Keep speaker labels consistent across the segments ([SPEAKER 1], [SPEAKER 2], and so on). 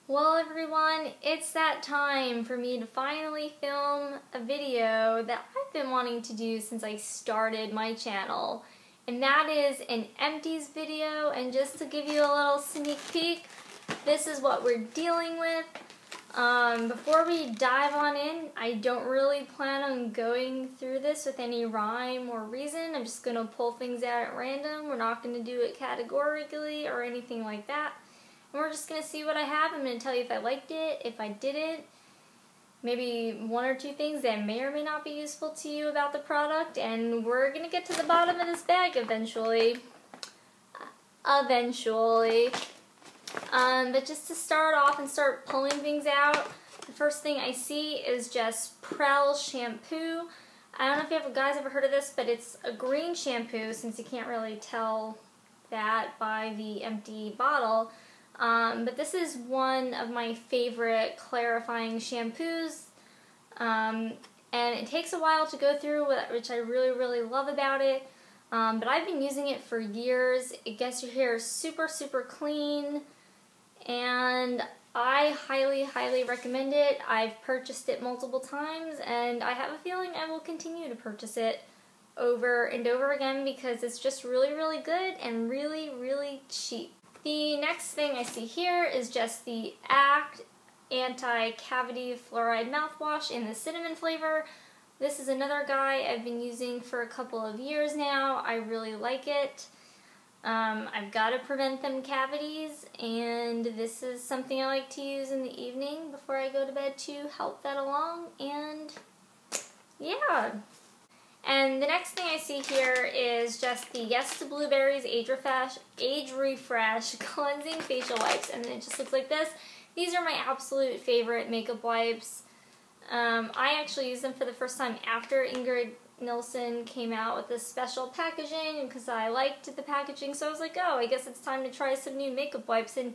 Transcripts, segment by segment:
[SPEAKER 1] Well everyone, it's that time for me to finally film a video that I've been wanting to do since I started my channel. And that is an empties video, and just to give you a little sneak peek, this is what we're dealing with. Before we dive on in, I don't really plan on going through this with any rhyme or reason. I'm just going to pull things out at random. We're not going to do it categorically or anything like that. And we're just going to see what I have. I'm going to tell you if I liked it, if I didn't, maybe one or two things that may or may not be useful to you about the product, and we're going to get to the bottom of this bag eventually. But just to start off and start pulling things out, the first thing I see is just Prel shampoo. I don't know if you guys ever heard of this, but it's a green shampoo, since you can't really tell that by the empty bottle. But this is one of my favorite clarifying shampoos, and it takes a while to go through, which I really love about it. But I've been using it for years. It gets your hair super clean, and I highly recommend it. I've purchased it multiple times, and I have a feeling I will continue to purchase it over and over again because it's just really good and really cheap. The next thing I see here is just the Act Anti-Cavity Fluoride Mouthwash in the cinnamon flavor. This is another guy I've been using for a couple of years now. I really like it. I've got to prevent them cavities, and this is something I like to use in the evening before I go to bed to help that along, and yeah. And the next thing I see here is just the Yes to Blueberries Age Refresh Cleansing Facial Wipes, and it just looks like this. These are my absolute favorite makeup wipes. I actually used them for the first time after Ingrid Nilsson came out with this special packaging, because I liked the packaging, so I was like, oh, I guess it's time to try some new makeup wipes, and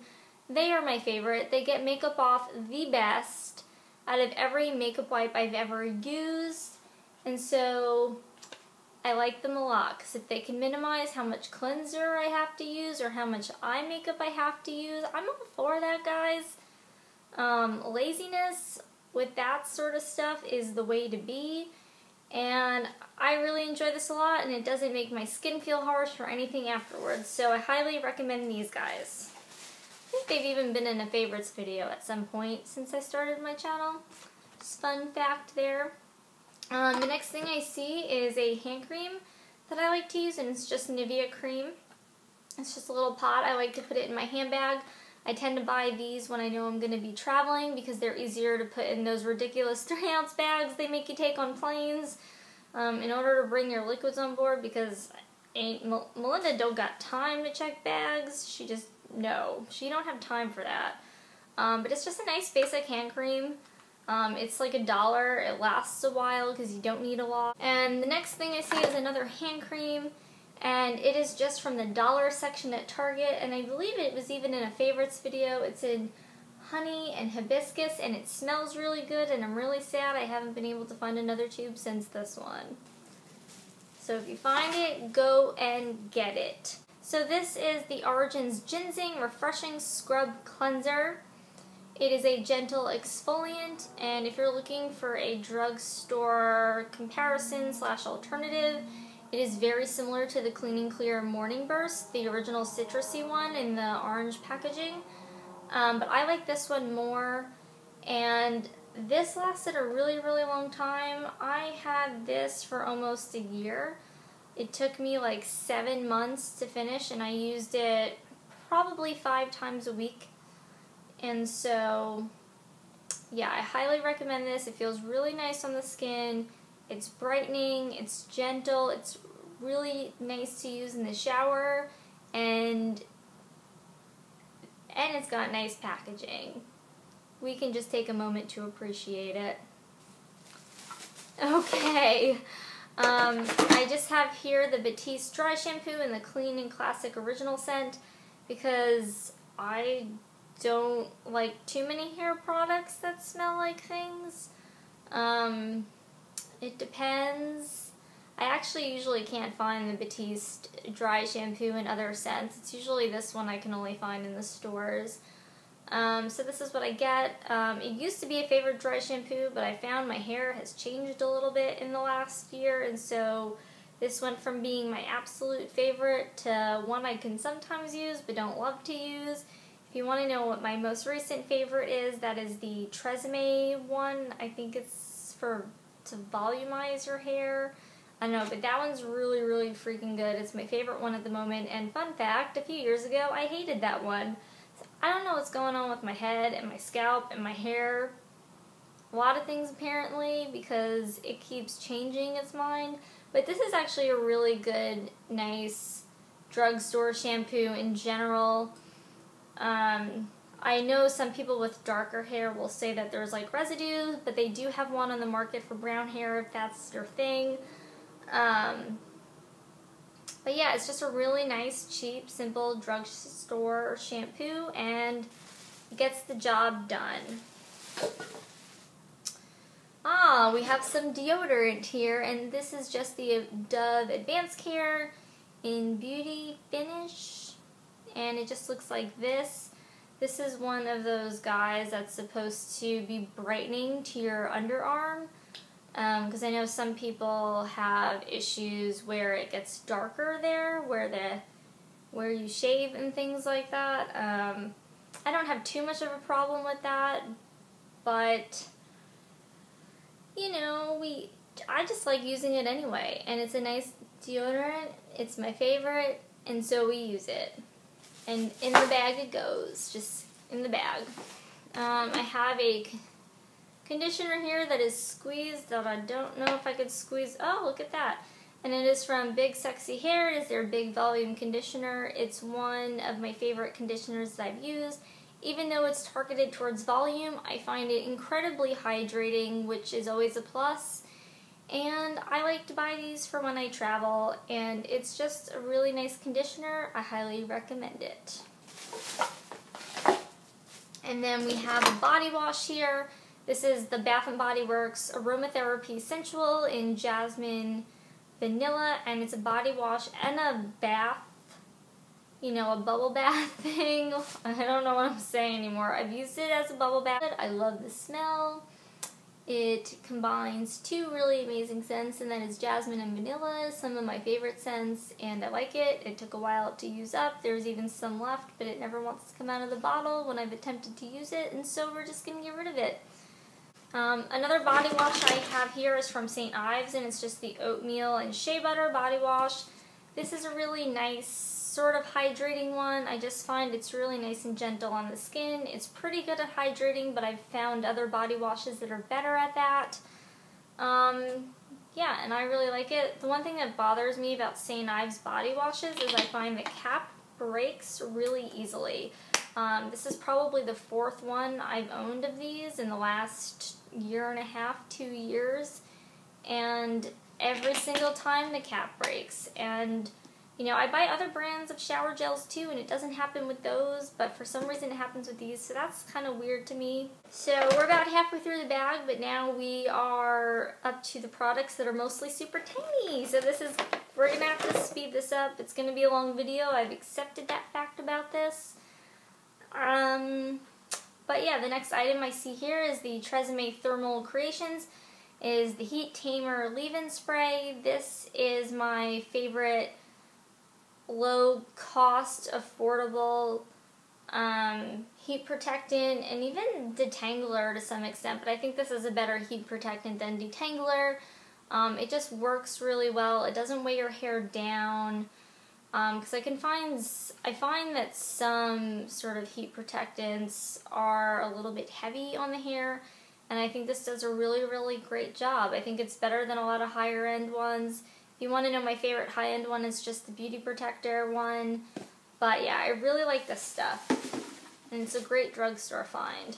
[SPEAKER 1] they are my favorite. They get makeup off the best out of every makeup wipe I've ever used. And so I like them a lot, because if they can minimize how much cleanser I have to use or how much eye makeup I have to use, I'm all for that, guys. Laziness with that sort of stuff is the way to be, and I really enjoy this a lot, and it doesn't make my skin feel harsh or anything afterwards, so I highly recommend these guys. I think they've even been in a favorites video at some point since I started my channel. Just fun fact there. The next thing I see is a hand cream that I like to use, and it's just Nivea cream. It's just a little pot. I like to put it in my handbag. I tend to buy these when I know I'm going to be traveling, because they're easier to put in those ridiculous 3-ounce bags they make you take on planes in order to bring your liquids on board, because Melinda don't got time to check bags. She don't have time for that. But it's just a nice basic hand cream. It's like $1. It lasts a while because you don't need a lot. And the next thing I see is another hand cream, and it is just from the dollar section at Target, and I believe it was even in a favorites video. It's in honey and hibiscus, and it smells really good, and I'm really sad I haven't been able to find another tube since this one. So if you find it, go and get it. So this is the Origins Ginseng Refreshing Scrub Cleanser. It is a gentle exfoliant, and if you're looking for a drugstore comparison / alternative, it is very similar to the Clean and Clear Morning Burst, the original citrusy one in the orange packaging. But I like this one more, and this lasted a really long time. I had this for almost a year. It took me like 7 months to finish, and I used it probably 5 times a week. And so, yeah, I highly recommend this. It feels really nice on the skin. It's brightening, it's gentle, it's really nice to use in the shower, and it's got nice packaging. We can just take a moment to appreciate it. Okay, I just have here the Batiste Dry Shampoo in the Clean and Classic Original scent, because I don't like too many hair products that smell like things. It depends. I actually usually can't find the Batiste Dry Shampoo in other scents. It's usually this one I can only find in the stores. So this is what I get. It used to be a favorite dry shampoo, but I found my hair has changed a little bit in the last year, and so this went from being my absolute favorite to one I can sometimes use but don't love to use. If you want to know what my most recent favorite is, that is the Tresemme one. I think it's to volumize your hair. I don't know, but that one's really, really freaking good. It's my favorite one at the moment, and fun fact, a few years ago I hated that one. I don't know what's going on with my head and my scalp and my hair. A lot of things apparently, because it keeps changing its mind. But this is actually a really good, nice drugstore shampoo in general. I know some people with darker hair will say that there's like residue, but they do have one on the market for brown hair if that's your thing. But yeah, it's just a really nice, cheap, simple drugstore shampoo, and it gets the job done. We have some deodorant here, and this is just the Dove Advanced Care in Beauty Finish, and it just looks like this. This is one of those guys that's supposed to be brightening to your underarm, because I know some people have issues where it gets darker there, where you shave and things like that. I don't have too much of a problem with that, but you know, I just like using it anyway, and it's a nice deodorant. It's my favorite, and so we use it. And in the bag it goes, just in the bag. I have a conditioner here that is squeezed that I don't know if I could squeeze. Oh, look at that. And it is from Big Sexy Hair. It is their Big Volume Conditioner. It's one of my favorite conditioners that I've used. Even though it's targeted towards volume, I find it incredibly hydrating, which is always a plus. And I like to buy these for when I travel, and it's just a really nice conditioner. I highly recommend it. And then we have a body wash here. This is the Bath & Body Works Aromatherapy Sensual in Jasmine Vanilla, and it's a body wash and a bath, you know, a bubble bath thing. I don't know what I'm saying anymore. I've used it as a bubble bath. I love the smell. It combines two really amazing scents, and that is jasmine and vanilla, some of my favorite scents, and I like it. It took a while to use up. There's even some left, but it never wants to come out of the bottle when I've attempted to use it, and so we're just going to get rid of it. Another body wash I have here is from St. Ives, and it's just the oatmeal and shea butter body wash. This is a really nice sort of hydrating one. I just find it's really nice and gentle on the skin. It's pretty good at hydrating, but I've found other body washes that are better at that. Yeah, and I really like it. The one thing that bothers me about St. Ives body washes is I find the cap breaks really easily. This is probably the fourth one I've owned of these in the last year and a half, 2 years, and every single time the cap breaks. And you know, I buy other brands of shower gels too, and it doesn't happen with those, but for some reason it happens with these, so that's kind of weird to me. So we're about halfway through the bag, but now we are up to the products that are mostly super tiny. So we're going to have to speed this up. It's going to be a long video. I've accepted that fact about this. But yeah, the next item I see here is the Tresemme Thermal Creations, is the Heat Tamer Leave-In Spray. This is my favorite low-cost, affordable heat protectant, and even detangler to some extent, but I think this is a better heat protectant than detangler. It just works really well. It doesn't weigh your hair down, because I find that some sort of heat protectants are a little bit heavy on the hair, and I think this does a really, really great job. I think it's better than a lot of higher end ones. If you want to know, my favorite high-end one is just the Beauty Protector one. But yeah, I really like this stuff. And it's a great drugstore find.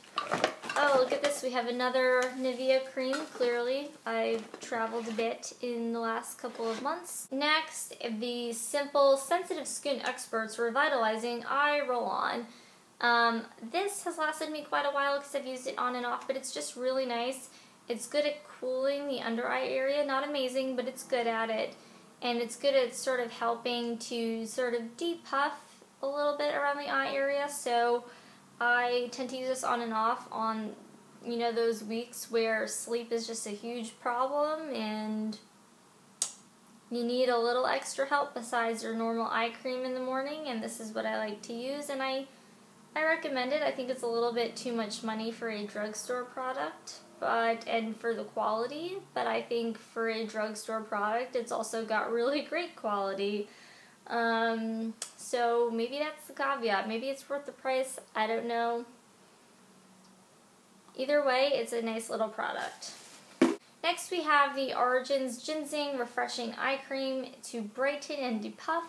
[SPEAKER 1] Oh, look at this. We have another Nivea cream, clearly. I've traveled a bit in the last couple of months. Next, the Simple Sensitive Skin Experts Revitalizing Eye Roll-On. This has lasted me quite a while because I've used it on and off, but it's just really nice. It's good at cooling the under eye area. Not amazing, but it's good at it. And it's good at sort of helping to sort of depuff a little bit around the eye area. So I tend to use this on and off on, you know, those weeks where sleep is just a huge problem and you need a little extra help besides your normal eye cream in the morning, and this is what I like to use, and I recommend it. I think it's a little bit too much money for a drugstore product, and for the quality, but I think for a drugstore product, it's also got really great quality. So maybe that's the caveat. Maybe it's worth the price. I don't know. Either way, it's a nice little product. Next we have the Origins Ginseng Refreshing Eye Cream to brighten and depuff.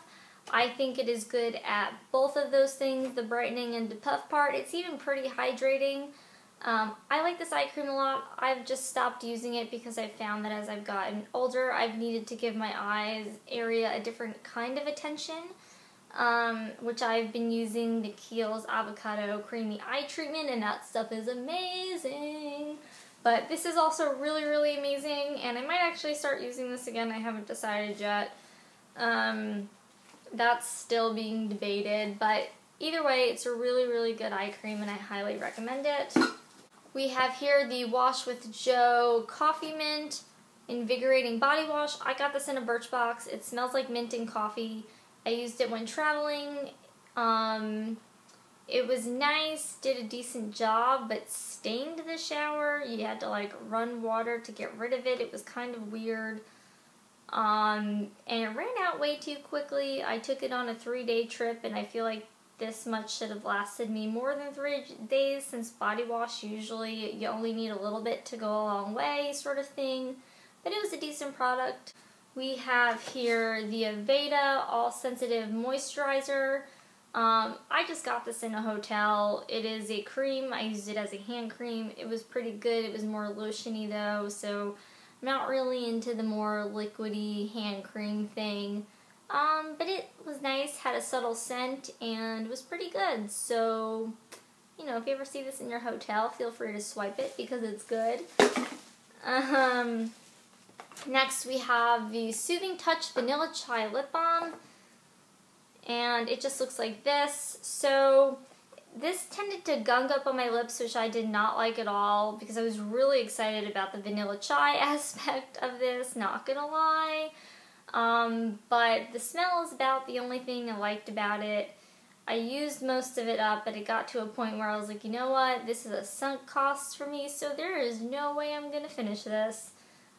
[SPEAKER 1] I think it is good at both of those things, the brightening and depuff part. It's even pretty hydrating. I like this eye cream a lot. I've just stopped using it because I've found that as I've gotten older, I've needed to give my eyes area a different kind of attention, which I've been using the Kiehl's Avocado Creamy Eye Treatment, and that stuff is amazing. But this is also really, really amazing, and I might actually start using this again. I haven't decided yet. That's still being debated, but either way, it's a really, really good eye cream, and I highly recommend it. We have here the Wash with Joe Coffee Mint Invigorating Body Wash. I got this in a Birchbox. It smells like mint and coffee. I used it when traveling. It was nice, did a decent job, but stained the shower. You had to like run water to get rid of it. It was kind of weird. And it ran out way too quickly. I took it on a 3-day trip, and I feel like this much should have lasted me more than 3 days, since body wash usually you only need a little bit to go a long way sort of thing. But it was a decent product. We have here the Aveda All Sensitive Moisturizer. I just got this in a hotel. It is a cream. I used it as a hand cream. It was pretty good. It was more lotiony though, so I'm not really into the more liquidy hand cream thing. But it was nice, had a subtle scent, and was pretty good. So, you know, if you ever see this in your hotel, feel free to swipe it because it's good. Next we have the Soothing Touch Vanilla Chai Lip Balm. And it just looks like this. So this tended to gunk up on my lips, which I did not like at all, because I was really excited about the vanilla chai aspect of this, not gonna lie. But the smell is about the only thing I liked about it. I used most of it up, but it got to a point where I was like, you know what, this is a sunk cost for me, so there is no way I'm gonna finish this.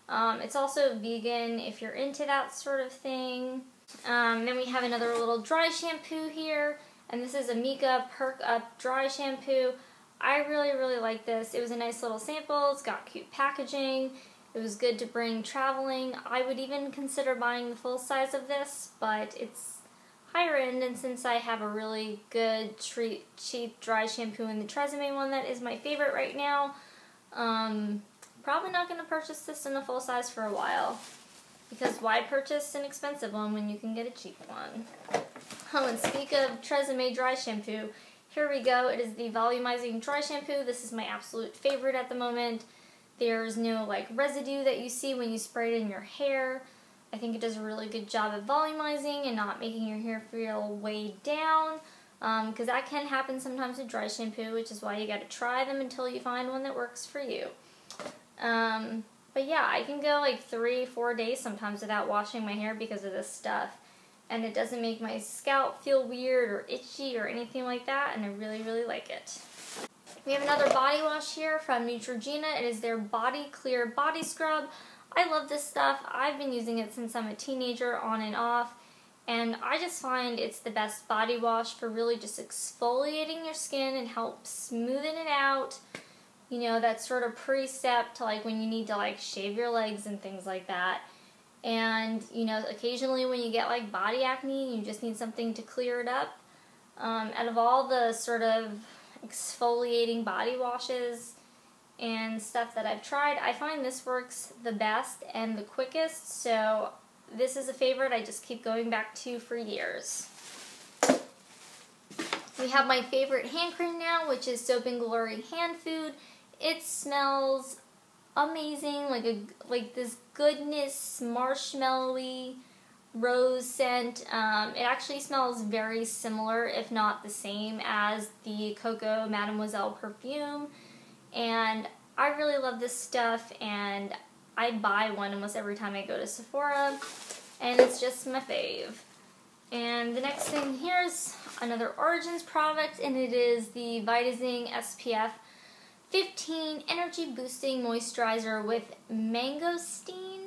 [SPEAKER 1] It's also vegan if you're into that sort of thing. Then we have another little dry shampoo here, and this is a Mika Perk Up Dry Shampoo. I really, really like this. It was a nice little sample. It's got cute packaging. It was good to bring traveling. I would even consider buying the full size of this, but it's higher end, and since I have a really good, cheap dry shampoo in the Tresemme one that is my favorite right now, probably not going to purchase this in a full size for a while. Because why purchase an expensive one when you can get a cheap one? Oh, and speak of Tresemme dry shampoo, here we go. It is the volumizing dry shampoo. This is my absolute favorite at the moment. There's no like residue that you see when you spray it in your hair. I think it does a really good job at volumizing and not making your hair feel weighed down. Because that can happen sometimes with dry shampoo, which is why you gotta try them until you find one that works for you. But yeah, I can go like 3-4 days sometimes without washing my hair because of this stuff. And it doesn't make my scalp feel weird or itchy or anything like that, and I really, really like it. We have another body wash here from Neutrogena. It is their Body Clear Body Scrub. I love this stuff. I've been using it since I'm a teenager, on and off. And I just find it's the best body wash for really just exfoliating your skin and help smoothen it out. You know, that sort of pre-step to like when you need to like shave your legs and things like that. And, you know, occasionally when you get like body acne, you just need something to clear it up. Out of all the sort of exfoliating body washes and stuff that I've tried, I find this works the best and the quickest. So this is a favorite I just keep going back to for years. We have my favorite hand cream now, which is Soap and Glory Hand Food. It smells amazing, like this goodness, marshmallowy, rose scent. It actually smells very similar, if not the same, as the Coco Mademoiselle perfume. And I really love this stuff, and I buy one almost every time I go to Sephora, and it's just my fave. And the next thing here is another Origins product, and it is the Vitazing SPF 15 Energy Boosting Moisturizer with Mangosteen.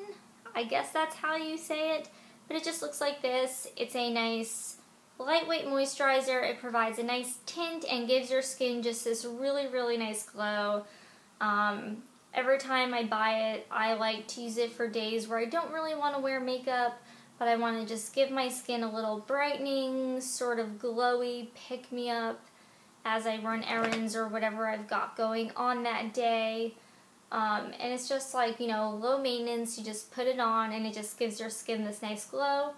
[SPEAKER 1] I guess that's how you say it, but it just looks like this. It's a nice lightweight moisturizer. It provides a nice tint and gives your skin just this really, really nice glow. Every time I buy it, I like to use it for days where I don't really want to wear makeup, but I want to just give my skin a little brightening, sort of glowy pick-me-up as I run errands or whatever I've got going on that day. And it's just like, you know, low maintenance. You just put it on and it just gives your skin this nice glow.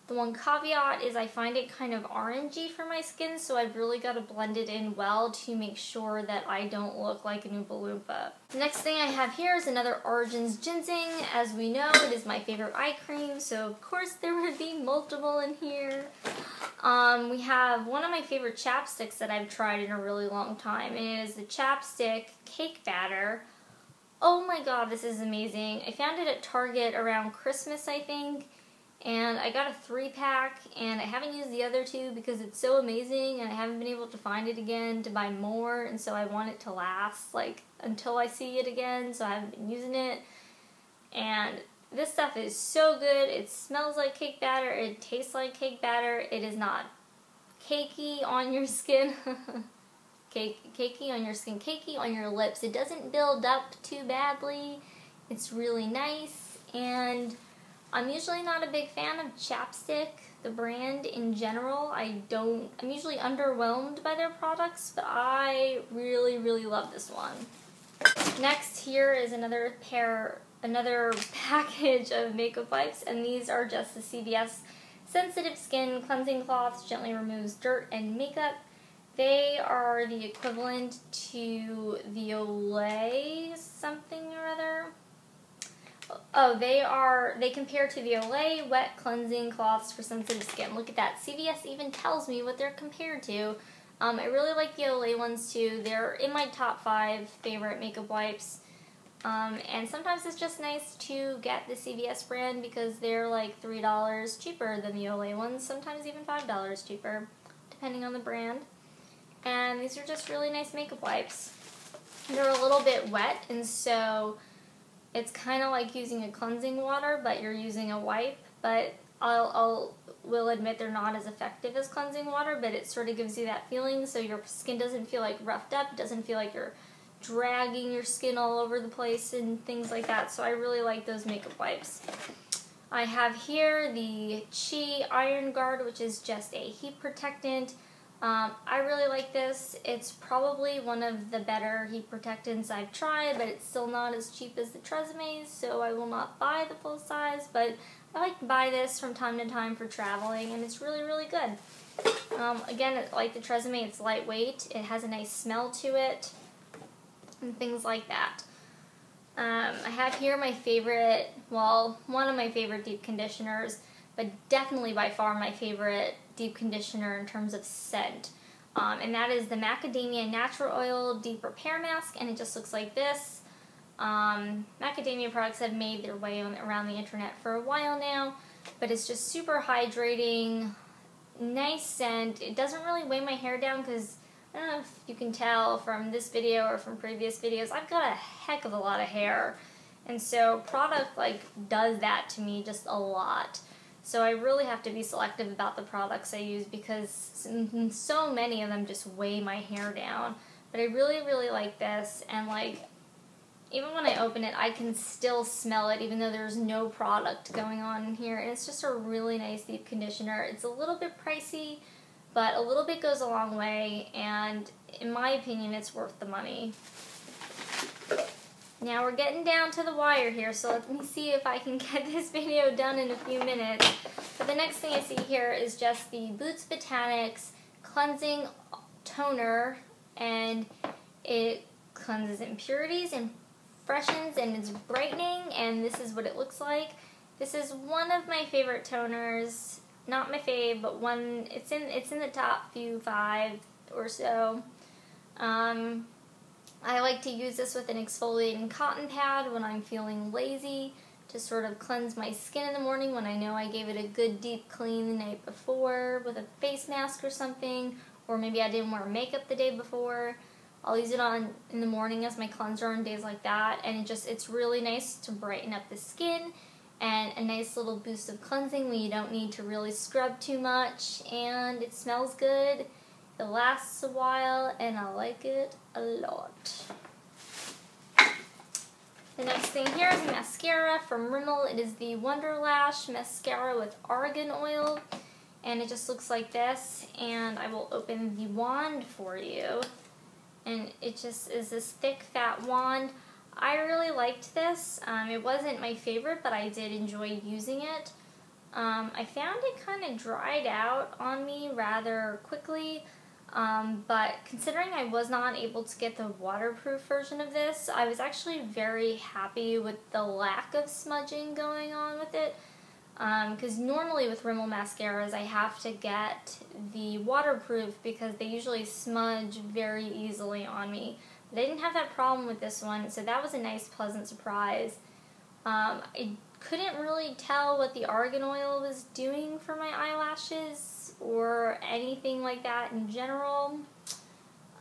[SPEAKER 1] The one caveat is I find it kind of orangey for my skin, so I've really got to blend it in well to make sure that I don't look like an Oompa Loompa. The next thing I have here is another Origins Ginseng. As we know, it is my favorite eye cream, so of course there would be multiple in here. We have one of my favorite chapsticks that I've tried in a really long time, and it is the Chapstick Cake Batter. Oh my god, this is amazing. I found it at Target around Christmas, I think. And I got a 3-pack, and I haven't used the other 2 because it's so amazing, and I haven't been able to find it again to buy more, and so I want it to last, like, until I see it again, so I haven't been using it. And this stuff is so good. It smells like cake batter. It tastes like cake batter. It is not cakey on your skin. Cakey on your skin, cakey on your lips. It doesn't build up too badly. It's really nice, and I'm usually not a big fan of Chapstick, the brand in general. I'm usually underwhelmed by their products, but I really, really love this one. Next here is another package of makeup wipes, and these are just the CVS Sensitive Skin Cleansing Cloths, gently removes dirt and makeup. They are the equivalent to the Olay something or other. Oh, they compare to the Olay Wet Cleansing Cloths for Sensitive Skin. Look at that. CVS even tells me what they're compared to. I really like the Olay ones too. They're in my top 5 favorite makeup wipes. And sometimes it's just nice to get the CVS brand because they're like $3 cheaper than the Olay ones. Sometimes even $5 cheaper, depending on the brand. And these are just really nice makeup wipes. They're a little bit wet, and so it's kind of like using a cleansing water, but you're using a wipe. But will admit they're not as effective as cleansing water, but it sort of gives you that feeling so your skin doesn't feel like roughed up, doesn't feel like you're dragging your skin all over the place and things like that. So I really like those makeup wipes. I have here the Chi Iron Guard, which is just a heat protectant. I really like this. It's probably one of the better heat protectants I've tried, but it's still not as cheap as the Treseme's, so I will not buy the full size, but I like to buy this from time to time for traveling, and it's really, really good. Again, like the Tresemme, it's lightweight. It has a nice smell to it, and things like that. I have here my favorite, well, one of my favorite deep conditioners, but definitely by far my favorite deep conditioner in terms of scent. And that is the Macadamia Natural Oil Deep Repair Mask, and it just looks like this. Macadamia products have made their way around the internet for a while now, but it's just super hydrating, nice scent. It doesn't really weigh my hair down because I don't know if you can tell from this video or from previous videos, I've got a heck of a lot of hair. And so product does that to me just a lot. So I really have to be selective about the products I use because so many of them just weigh my hair down. But I really, really like this, and even when I open it, I can still smell it even though there's no product going on in here. And it's just a really nice deep conditioner. It's a little bit pricey, but a little bit goes a long way, and in my opinion, it's worth the money. Now we're getting down to the wire here, so let me see if I can get this video done in a few minutes. But the next thing I see here is just the Boots Botanics Cleansing Toner, and it cleanses impurities and freshens, and it's brightening, and this is what it looks like. This is one of my favorite toners. Not my fave, but one. It's in the top few 5 or so. I like to use this with an exfoliating cotton pad when I'm feeling lazy to sort of cleanse my skin in the morning when I know I gave it a good deep clean the night before with a face mask or something, or maybe I didn't wear makeup the day before. I'll use it on in the morning as my cleanser on days like that, and it's really nice to brighten up the skin and a nice little boost of cleansing when you don't need to really scrub too much, and it smells good. It lasts a while, and I like it a lot. The next thing here is a mascara from Rimmel. It is the Wonder Lash Mascara with Argan Oil, and it just looks like this, and I will open the wand for you. And it just is this thick, fat wand. I really liked this. It wasn't my favorite, but I did enjoy using it. I found it kind of dried out on me rather quickly. But considering I was not able to get the waterproof version of this, I was actually very happy with the lack of smudging going on with it. Because normally with Rimmel mascaras, I have to get the waterproof because they usually smudge very easily on me. But I didn't have that problem with this one, so that was a nice, pleasant surprise. I couldn't really tell what the argan oil was doing for my eyelashes or anything like that in general.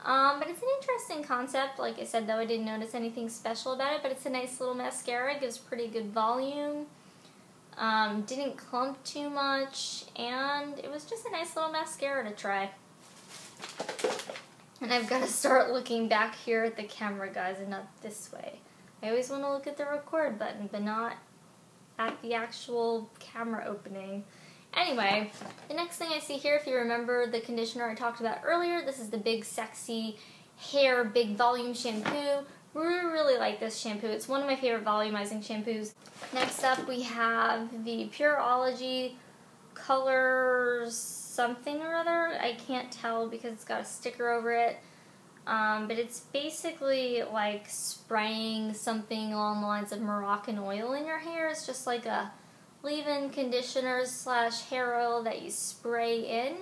[SPEAKER 1] But it's an interesting concept. Like I said, though, I didn't notice anything special about it, but it's a nice little mascara. It gives pretty good volume. Didn't clump too much, and it was just a nice little mascara to try. And I've got to start looking back here at the camera, guys, and not this way. I always want to look at the record button, but not at the actual camera opening. Anyway, the next thing I see here, if you remember the conditioner I talked about earlier, this is the Big Sexy Hair Big Volume Shampoo. Really like this shampoo. It's one of my favorite volumizing shampoos. Next up, we have the Pureology Colors something or other. I can't tell because it's got a sticker over it. But it's basically like spraying something along the lines of Moroccan oil in your hair. It's just like a leave-in conditioner / hair oil that you spray in.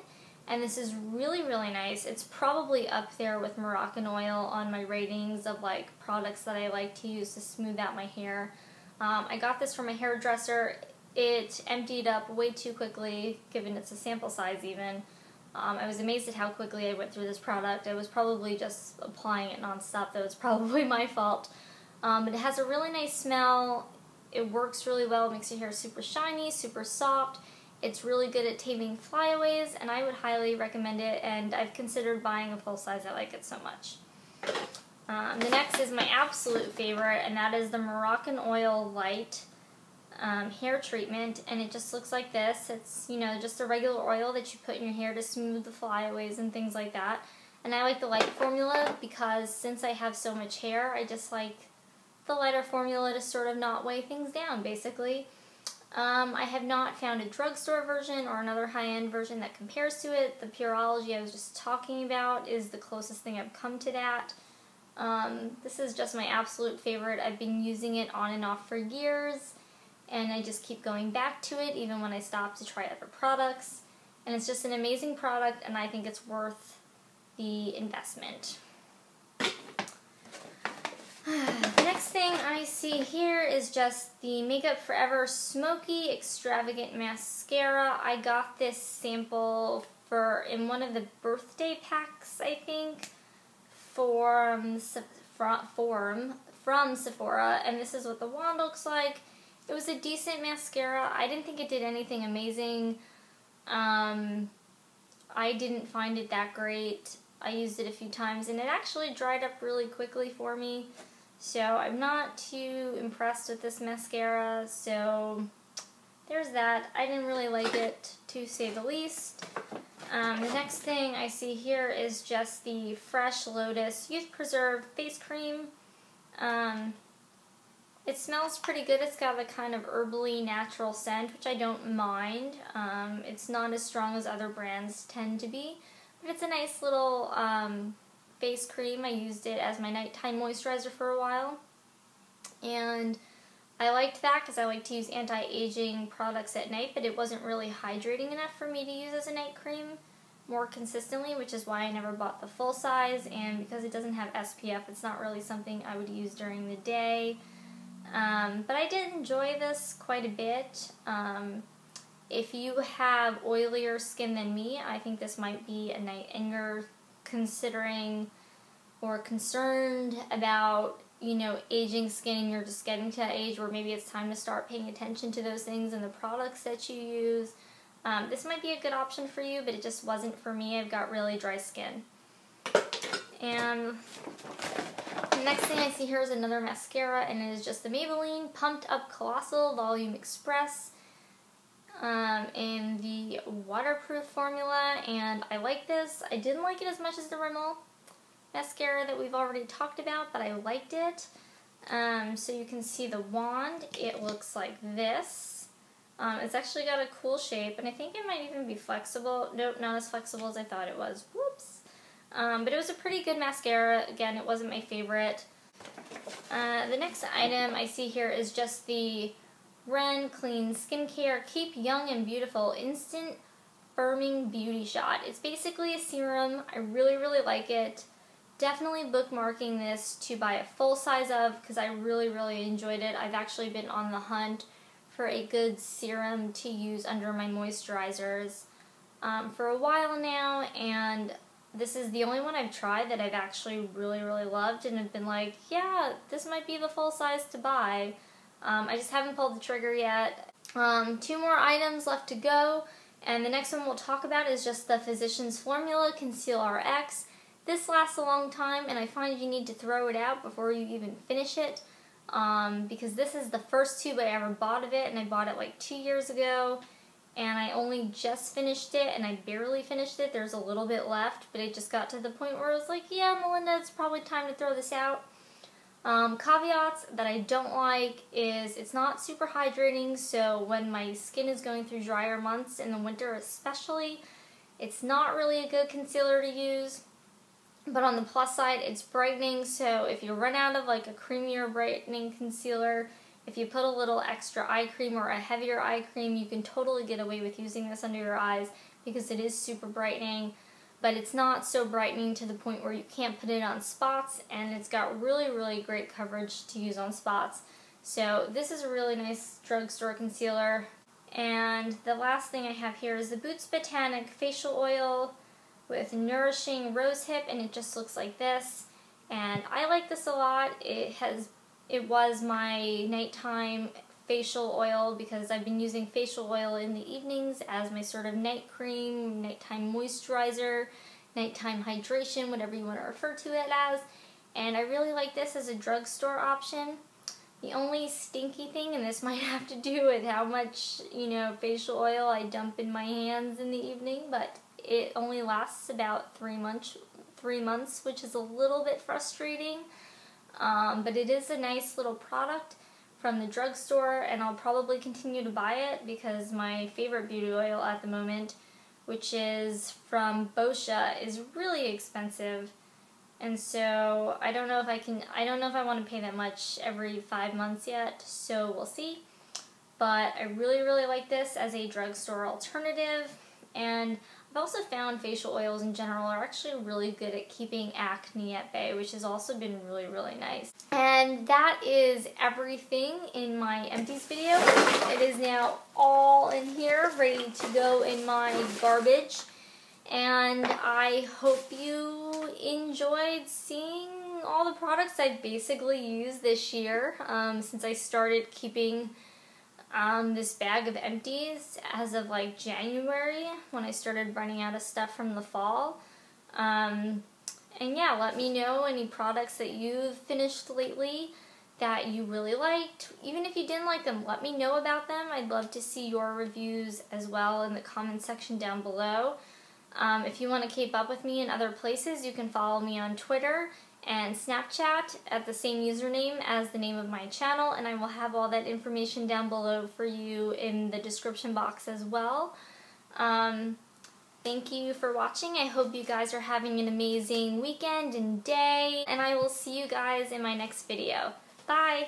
[SPEAKER 1] And this is really, really nice. It's probably up there with Moroccan oil on my ratings of like products that I like to use to smooth out my hair. I got this from a hairdresser. It emptied up way too quickly, given it's a sample size even. I was amazed at how quickly I went through this product. I was probably just applying it nonstop, though it's probably my fault. But it has a really nice smell. It works really well. It makes your hair super shiny, super soft. It's really good at taming flyaways, and I would highly recommend it, and I've considered buying a full size. I like it so much. The next is my absolute favorite, and that is the Moroccan Oil Light hair treatment, and it just looks like this. It's, you know, just a regular oil that you put in your hair to smooth the flyaways and things like that. And I like the light formula because since I have so much hair, I just like the lighter formula to sort of not weigh things down, basically. I have not found a drugstore version or another high-end version that compares to it. The Pureology I was just talking about is the closest thing I've come to that. This is just my absolute favorite. I've been using it on and off for years, and I just keep going back to it even when I stop to try other products. And it's just an amazing product, and I think it's worth the investment. The next thing I see here is just the Makeup Forever Smoky Extravagant Mascara. I got this sample in one of the birthday packs, I think, from Sephora, and this is what the wand looks like. It was a decent mascara. I didn't think it did anything amazing. I didn't find it that great. I used it a few times, and it actually dried up really quickly for me. So I'm not too impressed with this mascara, so there's that. I didn't really like it, to say the least. The next thing I see here is just the Fresh Lotus Youth Preserve Face Cream. It smells pretty good. It's got a kind of herbally natural scent, which I don't mind. It's not as strong as other brands tend to be, but it's a nice little face cream. I used it as my nighttime moisturizer for a while, and I liked that because I like to use anti-aging products at night, but it wasn't really hydrating enough for me to use as a night cream more consistently, which is why I never bought the full size, and because it doesn't have SPF, it's not really something I would use during the day. But I did enjoy this quite a bit. If you have oilier skin than me, I think this might be a night, and you're considering or concerned about, you know, aging skin, and you're just getting to that age where maybe it's time to start paying attention to those things and the products that you use. This might be a good option for you, but it just wasn't for me. I've got really dry skin. And the next thing I see here is another mascara, and it is just the Maybelline Pumped Up Colossal Volume Express in the waterproof formula, and I like this. I didn't like it as much as the Rimmel mascara that we've already talked about, but I liked it. So you can see the wand. It looks like this. It's actually got a cool shape, and I think it might even be flexible. Nope, not as flexible as I thought it was. Whoops. But it was a pretty good mascara. Again, it wasn't my favorite. The next item I see here is just the Ren Clean Skincare Keep Young and Beautiful Instant Firming Beauty Shot. It's basically a serum. I really, really like it. Definitely bookmarking this to buy a full size of, because I really, really enjoyed it. I've actually been on the hunt for a good serum to use under my moisturizers for a while now, and this is the only one I've tried that I've actually really, really loved and have been like, yeah, this might be the full size to buy. I just haven't pulled the trigger yet. 2 more items left to go, and the next one we'll talk about is just the Physicians Formula Conceal RX. This lasts a long time, and I find you need to throw it out before you even finish it. Because this is the first tube I ever bought of it, and I bought it like 2 years ago, and I only just finished it, and I barely finished it. There's a little bit left, but it just got to the point where I was like, yeah, Melinda, it's probably time to throw this out. Caveats that I don't like is it's not super hydrating, so when my skin is going through drier months, in the winter especially, it's not really a good concealer to use. But on the plus side, it's brightening, so if you run out of like a creamier brightening concealer, if you put a little extra eye cream or a heavier eye cream, you can totally get away with using this under your eyes because it is super brightening, but it's not so brightening to the point where you can't put it on spots, and it's got really, really great coverage to use on spots. So this is a really nice drugstore concealer. And the last thing I have here is the Boots Botanic Facial Oil with Nourishing Rosehip, and it just looks like this. And I like this a lot. It was my nighttime facial oil because I've been using facial oil in the evenings as my sort of night cream, nighttime moisturizer, nighttime hydration, whatever you want to refer to it as. And I really like this as a drugstore option. The only stinky thing, and this might have to do with how much, you know, facial oil I dump in my hands in the evening, but it only lasts about 3 months, which is a little bit frustrating. But it is a nice little product from the drugstore, and I'll probably continue to buy it because my favorite beauty oil at the moment, which is from Boscia, is really expensive. And so I don't know if I want to pay that much every 5 months yet, so we'll see. But I really, really like this as a drugstore alternative. And I've also found facial oils in general are actually really good at keeping acne at bay, which has also been really, really nice. And that is everything in my Empties video. It is now all in here, ready to go in my garbage. And I hope you enjoyed seeing all the products I've basically used this year since I started keeping this bag of Empties as of like January when I started running out of stuff from the fall. And yeah, let me know any products that you've finished lately that you really liked. Even if you didn't like them, let me know about them. I'd love to see your reviews as well in the comment section down below. If you want to keep up with me in other places, you can follow me on Twitter and Snapchat at the same username as the name of my channel, and I will have all that information down below for you in the description box as well. Thank you for watching. I hope you guys are having an amazing weekend and day, and I will see you guys in my next video. Bye!